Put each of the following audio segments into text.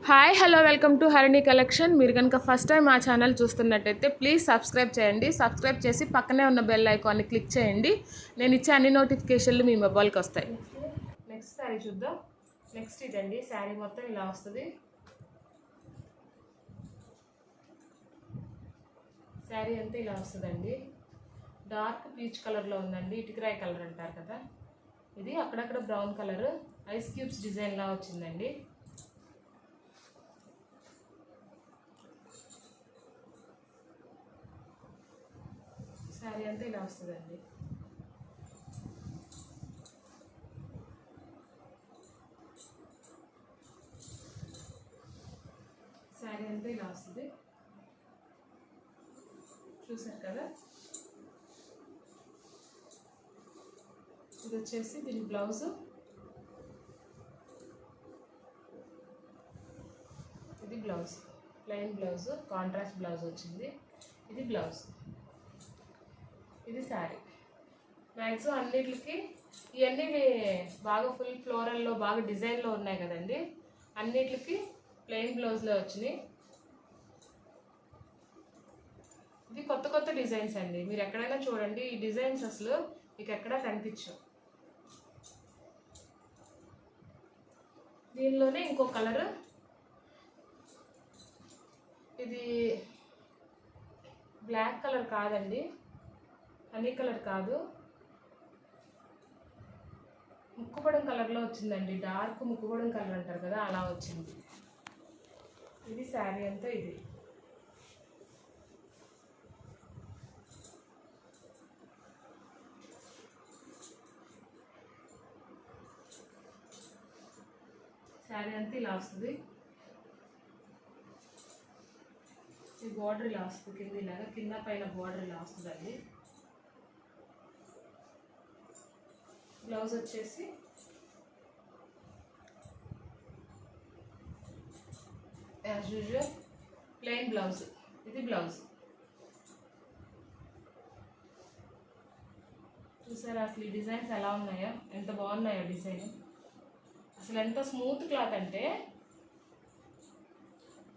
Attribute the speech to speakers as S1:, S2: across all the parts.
S1: Hi hello welcome to Harini collection. మీరు కనుక first time మా ఛానల్ చూస్తున్నట్టయితే ప్లీజ్ సబ్స్క్రైబ్ చేయండి. సబ్స్క్రైబ్ చేసి పక్కనే ఉన్న బెల్ ఐకాన్ని క్లిక్ చేయండి. నేను ఇచ్చే అన్ని నోటిఫికేషన్లు మీ మొబైల్కి వస్తాయి. నెక్స్ట్ శారీ చూద్దాం. నెక్స్ట్ ఇదండి, శారీ మొత్తం ఇలా వస్తుంది. శారీ అంతా ఇలా వస్తుందండి. డార్క్ పీచ్ కలర్లో ఉందండి, ఇటుకరాయి కలర్ అంటారు కదా. ఇది అక్కడక్కడ బ్రౌన్ కలర్ ఐస్ క్యూబ్స్ డిజైన్లా వచ్చిందండి. శారీ అంతా ఇలా వస్తుందండి. శారీ అంతా ఇలా వస్తుంది, చూసారు కదా. ఇది వచ్చేసి దీని బ్లౌజ్. ఇది blouse, plain blouse, contrast blouse వచ్చింది. ఇది బ్లౌజ్, ఇది శారీ. మ్యాక్సిమం అన్నిటికి ఇవన్నీ బాగా ఫుల్ ఫ్లోరల్లో బాగా డిజైన్లో ఉన్నాయి కదండి. అన్నిటికి ప్లెయిన్ బ్లౌజ్లో వచ్చినాయి. ఇది కొత్త కొత్త డిజైన్స్ అండి. మీరు ఎక్కడైనా చూడండి, ఈ డిజైన్స్ అసలు మీకు ఎక్కడా కనిపించవు. దీనిలోనే ఇంకో కలర్, ఇది బ్లాక్ కలర్ కాదండి, హనీ కలర్ కాదు, ముక్కుపొడం కలర్లో వచ్చిందండి. డార్క్ ముక్కుపొడం కలర్ అంటారు కదా, అలా వచ్చింది. ఇది శారీ అంతా. ఇది శారీ అంతా ఇలా వస్తుంది. ఈ బార్డర్ ఇలా వస్తుంది, కింద ఇలాగా, కింద పైన బార్డర్ ఇలా వస్తుందండి. బ్లౌజ్ వచ్చేసి యాజ్ యూజువల్ ప్లెయిన్ బ్లౌజ్. ఇది బ్లౌజ్. చూసారా అసలు ఈ డిజైన్స్ ఎలా ఉన్నాయో, ఎంత బాగున్నాయో డిజైన్. అసలు ఎంత స్మూత్ క్లాత్ అంటే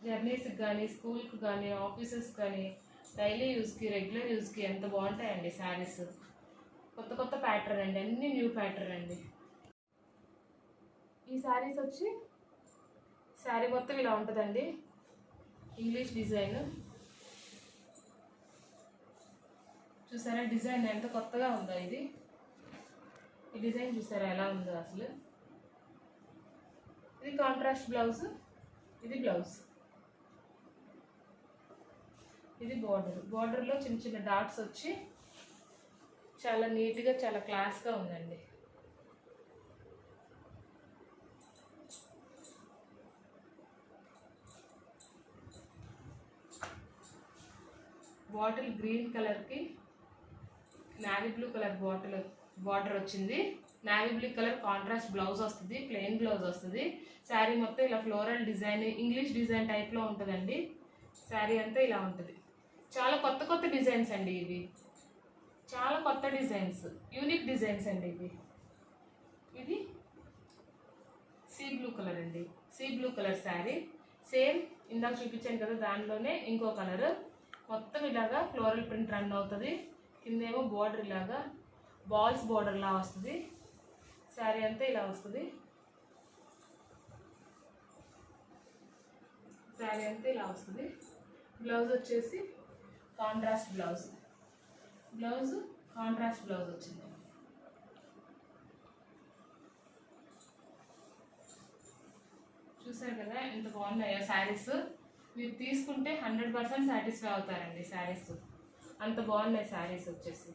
S1: జర్నీస్కి కానీ, స్కూల్కి కానీ, ఆఫీసెస్కి కానీ, డైలీ యూస్కి, రెగ్యులర్ యూస్కి ఎంత బాగుంటాయండి శారీస్. కొత్త కొత్త ప్యాటర్న్ అండి, అన్ని న్యూ ప్యాటర్న్ అండి. ఈ శారీస్ వచ్చి శారీ మొత్తం ఇలా ఉంటుందండి. ఇంగ్లీష్ డిజైన్ చూసారా, డిజైన్ ఎంత కొత్తగా ఉందో. ఇది ఈ డిజైన్ చూసారా ఎలా ఉందో అసలు. ఇది కాంట్రాస్ట్ బ్లౌజ్, ఇది బ్లౌజ్, ఇది బార్డర్. బార్డర్లో చిన్న చిన్న డాట్స్ వచ్చి చాలా నీట్గా, చాలా క్లాస్గా ఉందండి. బాటిల్ గ్రీన్ కలర్కి నావీ బ్లూ కలర్ బార్డర్ వచ్చింది. Navy blue colour contrast blouse వస్తుంది, ప్లెయిన్ బ్లౌజ్ వస్తుంది. శారీ మొత్తం ఇలా ఫ్లోరల్ డిజైన్, ఇంగ్లీష్ డిజైన్ టైప్లో ఉంటుందండి. శారీ అంతా ఇలా ఉంటుంది. చాలా కొత్త కొత్త డిజైన్స్ అండి ఇవి, చాలా కొత్త డిజైన్స్, యూనిక్ డిజైన్స్ అండి ఇవి. ఇది సీ బ్లూ కలర్ అండి, sea blue colour sari. Same ఇందాక చూపించాను కదా, దానిలోనే ఇంకో కలర్. మొత్తం ఇలాగా ఫ్లోరల్ ప్రింట్ రన్ అవుతుంది. కిందేమో బార్డర్ ఇలాగా బాల్స్ బార్డర్లా వస్తుంది. శారీ అంతా ఇలా వస్తుంది. శారీ అంతా ఇలా వస్తుంది. బ్లౌజ్ వచ్చేసి contrast blouse, blouse contrast blouse వచ్చింది. చూసారు కదా ఎంత బాగున్నాయో శారీస్. మీరు తీసుకుంటే 100% సాటిస్ఫై అవుతారండి శారీస్. అంత బాగున్నాయి శారీస్ వచ్చేసి.